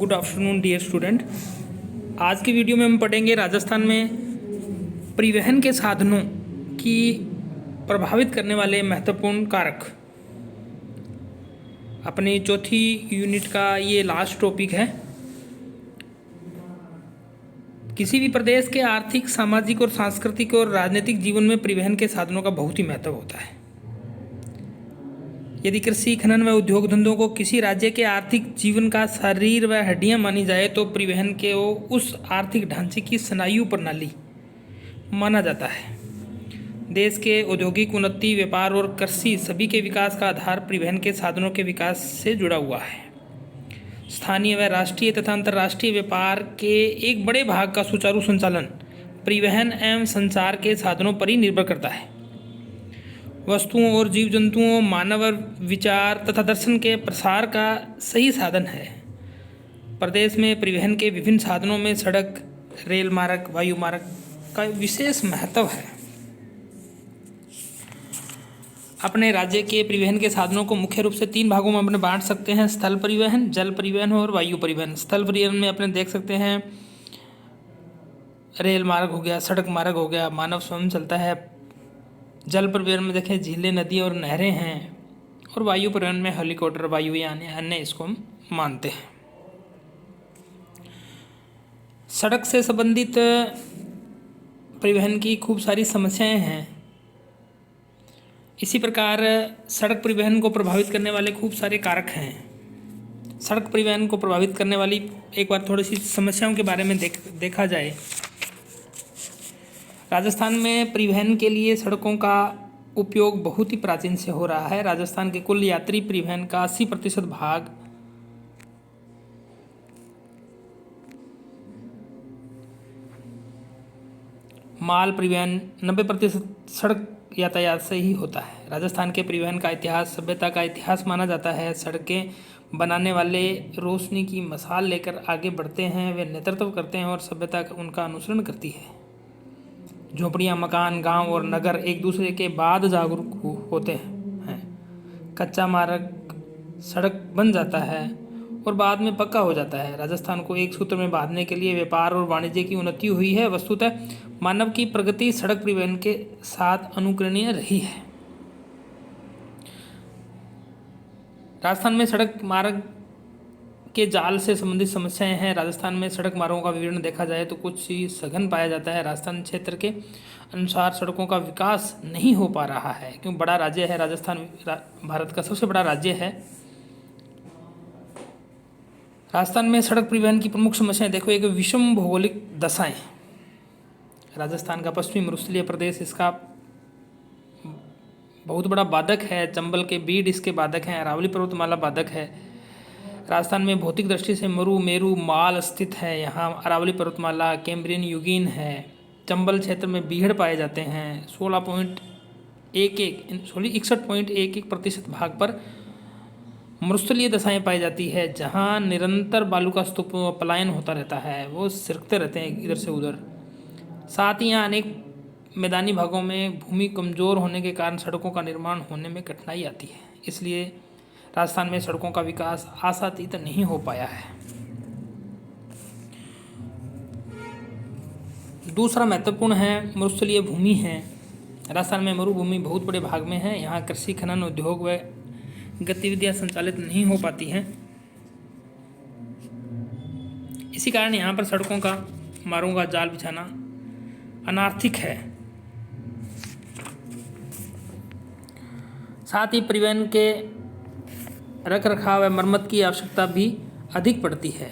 Good afternoon dear student. आज की video में हम पढ़ेंगे राजस्थान में परिवहन के साधनों की प्रभावित करने वाले महत्वपूर्ण कारक। अपनी चौथी यूनिट का ये लास्ट टॉपिक है। किसी भी प्रदेश के आर्थिक, सामाजिक और सांस्कृतिक और राजनीतिक जीवन में परिवहन के साधनों का बहुत ही महत्व होता है। यदि कृषि, खनन व उद्योग धंधों को किसी राज्य के आर्थिक जीवन का शरीर व हड्डियां मानी जाए तो परिवहन के उस आर्थिक ढांचे की स्नायु प्रणाली माना जाता है। देश के औद्योगिक उन्नति, व्यापार और कृषि सभी के विकास का आधार परिवहन के साधनों के विकास से जुड़ा हुआ है। स्थानीय व राष्ट्रीय तथा अंतर्राष्ट्रीय व्यापार के एक बड़े भाग का सुचारू संचालन परिवहन एवं संचार के साधनों पर ही निर्भर करता है। वस्तुओं और जीव जंतुओं, मानव विचार तथा दर्शन के प्रसार का सही साधन है। प्रदेश में परिवहन के विभिन्न साधनों में सड़क, रेल मार्ग, वायु मार्ग का विशेष महत्व है। अपने राज्य के परिवहन के साधनों को मुख्य रूप से 3 भागों में अपने बांट सकते हैं: स्थल परिवहन, जल परिवहन और वायु परिवहन। स्थल परिवहन में अपने देख सकते हैं रेल मार्ग हो गया, सड़क मार्ग हो गया, मानव स्वयं चलता है। जल परिवहन में देखें झीलें, नदी और नहरें हैं। और वायु परिवहन में हेलीकॉप्टर, वायुयान अन्य इसको हम मानते हैं। सड़क से संबंधित परिवहन की खूब सारी समस्याएं हैं। इसी प्रकार सड़क परिवहन को प्रभावित करने वाले खूब सारे कारक हैं। सड़क परिवहन को प्रभावित करने वाली एक बार थोड़ी सी समस्याओं के बारे में देखा जाए। राजस्थान में परिवहन के लिए सड़कों का उपयोग बहुत ही प्राचीन से हो रहा है। राजस्थान के कुल यात्री परिवहन का 80% भाग माल परिवहन, 90% सड़क यातायात से ही होता है। राजस्थान के परिवहन का इतिहास सभ्यता का इतिहास माना जाता है। सड़कें बनाने वाले रोशनी की मशाल लेकर आगे बढ़ते हैं, वे नेतृत्व करते हैं और सभ्यता उनका अनुसरण करती है। झोपड़ियाँ, मकान, गांव और नगर एक दूसरे के बाद जागरूक होते हैं। कच्चा मार्ग सड़क बन जाता है और बाद में पक्का हो जाता है। राजस्थान को एक सूत्र में बांधने के लिए व्यापार और वाणिज्य की उन्नति हुई है। वस्तुतः मानव की प्रगति सड़क परिवहन के साथ अनुकरणीय रही है। राजस्थान में सड़क मार्ग के जाल से संबंधित समस्याएं हैं। राजस्थान में सड़क मार्गों का विवरण देखा जाए तो कुछ ही सघन पाया जाता है। राजस्थान क्षेत्र के अनुसार सड़कों का विकास नहीं हो पा रहा है, क्योंकि बड़ा राज्य है राजस्थान, भारत का सबसे बड़ा राज्य है। राजस्थान में सड़क परिवहन की प्रमुख समस्याएं देखो। एक विषम भौगोलिक दशाएं। राजस्थान का पश्चिमी मरुस्थलीय प्रदेश इसका बहुत बड़ा बाधक है। चंबल के बीड इसके बाधक हैं। अरावली पर्वतमाला बाधक है। राजस्थान में भौतिक दृष्टि से मरु, मेरु, माल स्थित है। यहाँ अरावली पर्वतमाला, कैम्ब्रियन युगीन है। चंबल क्षेत्र में बीहड़ पाए जाते हैं। 61.11% भाग पर मरुस्थलीय दशाएं पाई जाती है, जहाँ निरंतर बालू का स्तूप पलायन होता रहता है, वो सिरकते रहते हैं इधर से उधर। साथ ही यहाँ अनेक मैदानी भागों में भूमि कमजोर होने के कारण सड़कों का निर्माण होने में कठिनाई आती है। इसलिए राजस्थान में सड़कों का विकास आशातीत नहीं हो पाया है। दूसरा महत्वपूर्ण है मरुस्थलीय भूमि है। राजस्थान में मरुभूमि बहुत बड़े भाग में है। यहाँ कृषि, खनन, उद्योग व गतिविधियां संचालित नहीं हो पाती हैं। इसी कारण यहाँ पर सड़कों का, मार्गों का जाल बिछाना अनार्थिक है। साथ ही परिवहन के रख रखाव व मरम्मत की आवश्यकता भी अधिक पड़ती है।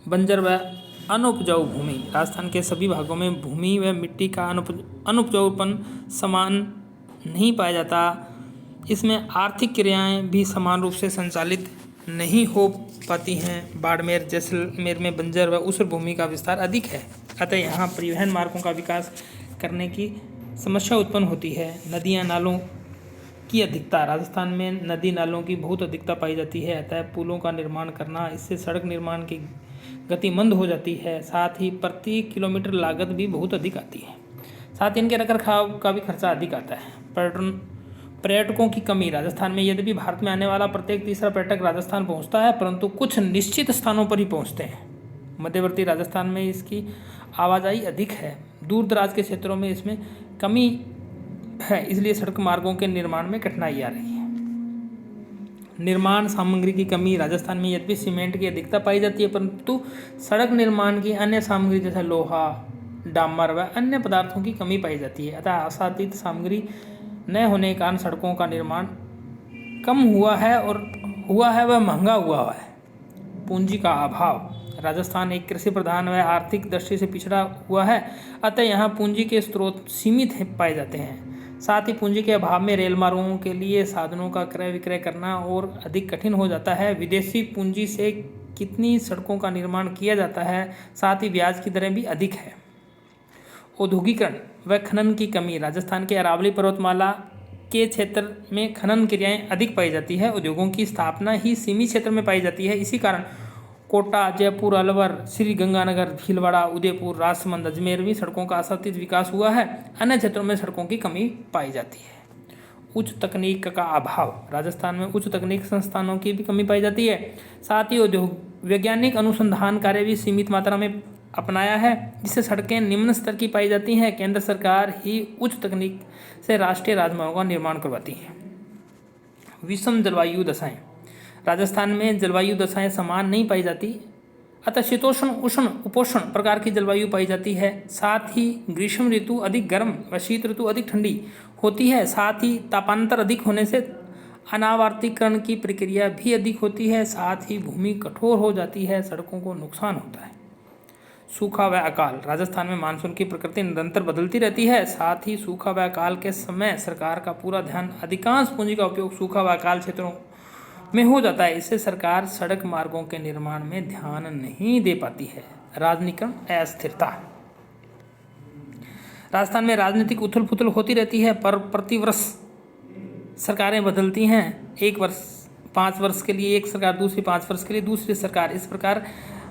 बंजर व अनुपजाऊ भूमि। राजस्थान के सभी भागों में भूमि व मिट्टी का अनुपजाऊपन समान नहीं पाया जाता। इसमें आर्थिक क्रियाएं भी समान रूप से संचालित नहीं हो पाती हैं। बाड़मेर, जैसलमेर में बंजर व ऊसर भूमि का विस्तार अधिक है। अतः यहाँ परिवहन मार्गों का विकास करने की समस्या उत्पन्न होती है। नदियाँ, नालों की अधिकता। राजस्थान में नदी नालों की बहुत अधिकता पाई जाती है। अतः पुलों का निर्माण करना, इससे सड़क निर्माण की गति मंद हो जाती है। साथ ही प्रति किलोमीटर लागत भी बहुत अधिक आती है। साथ ही इनके रखरखाव का भी खर्चा अधिक आता है। पर्यटकों की कमी। राजस्थान में यद्यपि भारत में आने वाला प्रत्येक तीसरा पर्यटक राजस्थान पहुंचता है, परंतु कुछ निश्चित स्थानों पर ही पहुंचते हैं। मध्यवर्ती राजस्थान में इसकी आवाजाही अधिक है, दूर दराज के क्षेत्रों में इसमें कमी है, इसलिए सड़क मार्गों के निर्माण में कठिनाई आ रही है। निर्माण सामग्री की कमी। राजस्थान में यद्यपि सीमेंट की अधिकता पाई जाती है, परंतु सड़क निर्माण की अन्य सामग्री जैसे लोहा, डामर व अन्य पदार्थों की कमी पाई जाती है। अतः आसादित सामग्री न होने के कारण सड़कों का निर्माण कम हुआ है और वह महंगा हुआ है। पूंजी का अभाव। राजस्थान एक कृषि प्रधान व आर्थिक दृष्टि से पिछड़ा हुआ है, अतः यहाँ पूंजी के स्रोत सीमित पाए जाते हैं। साथ ही पूंजी के अभाव में रेल मार्गों के लिए साधनों का क्रय विक्रय करना और अधिक कठिन हो जाता है। विदेशी पूंजी से कितनी सड़कों का निर्माण किया जाता है, साथ ही ब्याज की दरें भी अधिक है। औद्योगिकरण व खनन की कमी। राजस्थान के अरावली पर्वतमाला के क्षेत्र में खनन क्रियाएं अधिक पाई जाती है। उद्योगों की स्थापना ही सीमित क्षेत्र में पाई जाती है। इसी कारण कोटा, जयपुर, अलवर, श्री गंगानगर, भीलवाड़ा, उदयपुर, राजसमंद, अजमेर में सड़कों का असंतुलित विकास हुआ है। अन्य क्षेत्रों में सड़कों की कमी पाई जाती है। उच्च तकनीक का अभाव। राजस्थान में उच्च तकनीक संस्थानों की भी कमी पाई जाती है। साथ ही उद्योग वैज्ञानिक अनुसंधान कार्य भी सीमित मात्रा में अपनाया है, जिससे सड़कें निम्न स्तर की पाई जाती हैं। केंद्र सरकार ही उच्च तकनीक से राष्ट्रीय राजमार्गों का निर्माण करवाती है। विषम जलवायु दशाएं। राजस्थान में जलवायु दशाएं समान नहीं पाई जाती, अतः शीतोष्ण, उष्ण, उपोष्ण प्रकार की जलवायु पाई जाती है। साथ ही ग्रीष्म ऋतु अधिक गर्म व शीत ऋतु अधिक ठंडी होती है। साथ ही तापांतर अधिक होने से अनावर्तीकरण की प्रक्रिया भी अधिक होती है। साथ ही भूमि कठोर हो जाती है, सड़कों को नुकसान होता है। सूखा व अकाल। राजस्थान में मानसून की प्रकृति निरंतर बदलती रहती है। साथ ही सूखा व अकाल के समय सरकार का पूरा ध्यान, अधिकांश पूंजी का उपयोग सूखा व अकाल क्षेत्रों में हो जाता है। इससे सरकार सड़क मार्गों के निर्माण में ध्यान नहीं दे पाती है। राजनीतिक अस्थिरता। राजस्थान में राजनीतिक उथल पुथल होती रहती है, पर प्रतिवर्ष सरकारें बदलती हैं। एक वर्ष 5 वर्ष के लिए एक सरकार, दूसरी 5 वर्ष के लिए दूसरी सरकार। इस प्रकार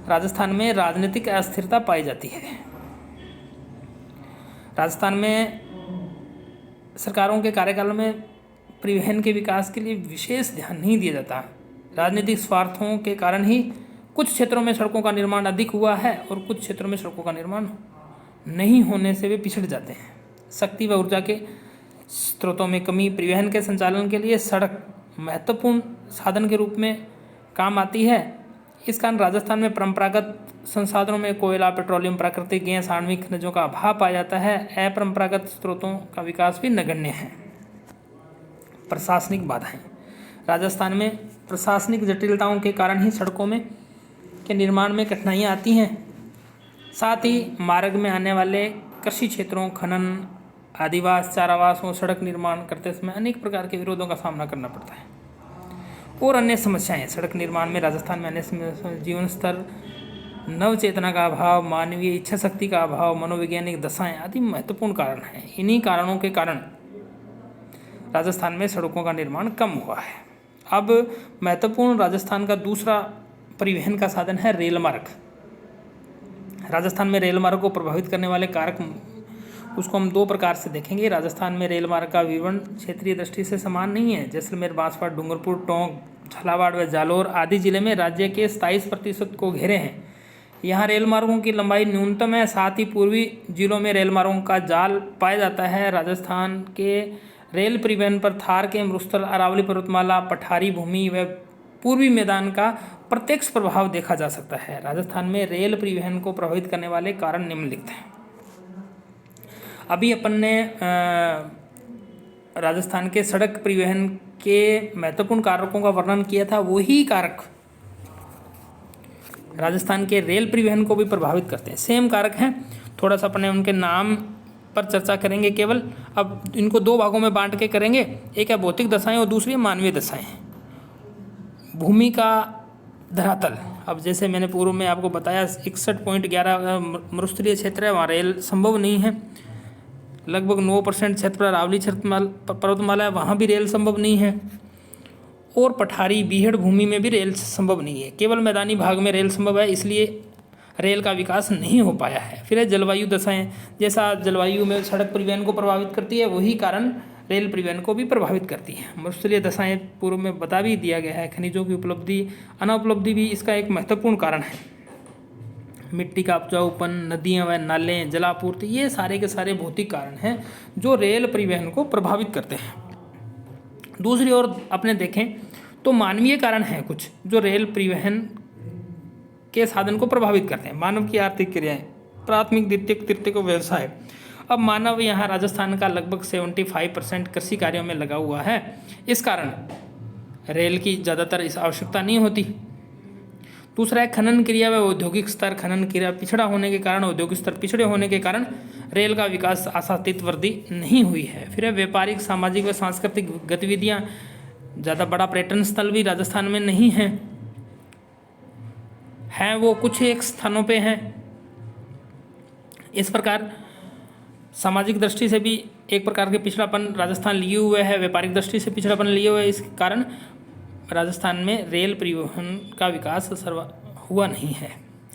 राजस्थान में राजनीतिक अस्थिरता पाई जाती है। राजस्थान में सरकारों के कार्यकाल में परिवहन के विकास के लिए विशेष ध्यान नहीं दिया जाता। राजनीतिक स्वार्थों के कारण ही कुछ क्षेत्रों में सड़कों का निर्माण अधिक हुआ है और कुछ क्षेत्रों में सड़कों का निर्माण नहीं होने से वे पिछड़ जाते हैं। शक्ति व ऊर्जा के स्रोतों में कमी। परिवहन के संचालन के लिए सड़क महत्वपूर्ण साधन के रूप में काम आती है। इस कारण राजस्थान में परंपरागत संसाधनों में कोयला, पेट्रोलियम, प्राकृतिक गैस, आणविक खनिजों का अभाव पाया जाता है। अपरंपरागत स्रोतों का विकास भी नगण्य है। प्रशासनिक बाधाएं। राजस्थान में प्रशासनिक जटिलताओं के कारण ही सड़कों में के निर्माण में कठिनाइयाँ आती हैं। साथ ही मार्ग में आने वाले कृषि क्षेत्रों, खनन, आदिवास, चारावासों, सड़क निर्माण करते समय अनेक प्रकार के विरोधों का सामना करना पड़ता है। और अन्य समस्याएं। सड़क निर्माण में राजस्थान में अन्य समस्याएं जीवन स्तर, नवचेतना का अभाव, मानवीय इच्छा शक्ति का अभाव, मनोवैज्ञानिक दशाएं आदि महत्वपूर्ण कारण हैं। इन्हीं कारणों के कारण राजस्थान में सड़कों का निर्माण कम हुआ है। अब महत्वपूर्ण राजस्थान का दूसरा परिवहन का साधन है रेल मार्ग। राजस्थान में रेल मार्ग को प्रभावित करने वाले कारक, उसको हम 2 प्रकार से देखेंगे। राजस्थान में रेल मार्ग का विवरण क्षेत्रीय दृष्टि से समान नहीं है। जैसलमेर, बांसवाड़ा, डूंगरपुर, टोंक, झालावाड़ व जालौर आदि जिले में राज्य के 27% को घेरे हैं। यहाँ रेल मार्गों की लंबाई न्यूनतम है। साथ ही पूर्वी जिलों में रेल मार्गों का जाल पाया जाता है। राजस्थान के रेल परिवहन पर थार के मरुस्थल, अरावली पर्वतमाला, पठारी भूमि व पूर्वी मैदान का प्रत्यक्ष प्रभाव देखा जा सकता है। राजस्थान में रेल परिवहन को प्रभावित करने वाले कारण निम्नलिखित हैं। अभी अपन ने राजस्थान के सड़क परिवहन के महत्वपूर्ण कारकों का वर्णन किया था। वही कारक राजस्थान के रेल परिवहन को भी प्रभावित करते हैं। सेम कारक हैं, थोड़ा सा अपने उनके नाम पर चर्चा करेंगे केवल। अब इनको 2 भागों में बांट के करेंगे। एक है भौतिक दशाएं और दूसरी है मानवीय दशाएं। भूमि का धरातल। अब जैसे मैंने पूर्व में आपको बताया 61.11 मरुस्थलीय क्षेत्र है, वहाँ रेल संभव नहीं है। लगभग 9% क्षेत्र पर अरावली पर्वतमाला है, वहाँ भी रेल संभव नहीं है। और पठारी, बीहड़ भूमि में भी रेल संभव नहीं है। केवल मैदानी भाग में रेल संभव है, इसलिए रेल का विकास नहीं हो पाया है। फिर है जलवायु दशाएं। जैसा जलवायु में सड़क परिवहन को प्रभावित करती है, वही कारण रेल परिवहन को भी प्रभावित करती हैं। मरुस्थलीय दशाएं पूर्व में बता भी दिया गया है। खनिजों की उपलब्धि, अनुपलब्धि भी इसका एक महत्वपूर्ण कारण है। मिट्टी का उपजाऊपन, नदियां व नाले, जलापूर्ति, ये सारे के सारे भौतिक कारण हैं जो रेल परिवहन को प्रभावित करते हैं। दूसरी ओर अपने देखें तो मानवीय कारण हैं कुछ जो रेल परिवहन के साधन को प्रभावित करते हैं। मानव की आर्थिक क्रियाएं, प्राथमिक, द्वितीयक, तृतीयक व्यवसाय। अब मानव यहाँ राजस्थान का लगभग 75% कृषि कार्यों में लगा हुआ है। इस कारण रेल की ज़्यादातर इस आवश्यकता नहीं होती। दूसरा है खनन क्रिया व औद्योगिक स्तर। खनन क्रिया पिछड़ा होने के कारण, औद्योगिक स्तर पिछड़े होने के कारण रेल का विकास आशातीत वृद्धि नहीं हुई है। फिर है व्यापारिक, सामाजिक व सांस्कृतिक गतिविधियाँ। ज़्यादा बड़ा पर्यटन स्थल भी राजस्थान में नहीं है वो कुछ एक स्थानों पे हैं। इस प्रकार सामाजिक दृष्टि से भी एक प्रकार के पिछड़ापन राजस्थान लिए हुए है, व्यापारिक दृष्टि से पिछड़ापन लिए हुए है। इस कारण राजस्थान में रेल परिवहन का विकास हुआ नहीं है।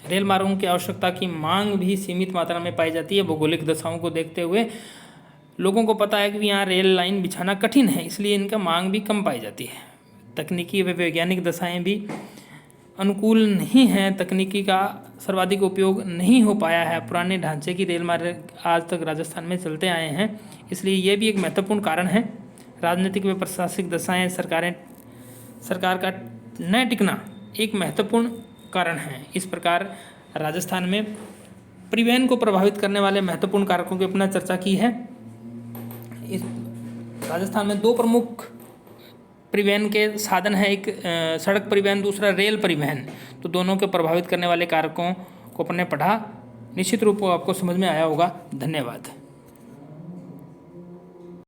रेल मार्गों की आवश्यकता की मांग भी सीमित मात्रा में पाई जाती है। भौगोलिक दशाओं को देखते हुए लोगों को पता है कि यहाँ रेल लाइन बिछाना कठिन है, इसलिए इनका मांग भी कम पाई जाती है। तकनीकी व वैज्ञानिक दशाएं भी अनुकूल नहीं हैं। तकनीकी का सर्वाधिक उपयोग नहीं हो पाया है। पुराने ढांचे की रेल मार्ग आज तक राजस्थान में चलते आए हैं, इसलिए ये भी एक महत्वपूर्ण कारण है। राजनीतिक व प्रशासनिक दशाएं, सरकार का न टिकना एक महत्वपूर्ण कारण है। इस प्रकार राजस्थान में परिवहन को प्रभावित करने वाले महत्वपूर्ण कारकों की अपना चर्चा की है। इस राजस्थान में दो प्रमुख परिवहन के साधन है, एक सड़क परिवहन, दूसरा रेल परिवहन। तो दोनों के प्रभावित करने वाले कारकों को अपने पढ़ा, निश्चित रूप से आपको समझ में आया होगा। धन्यवाद।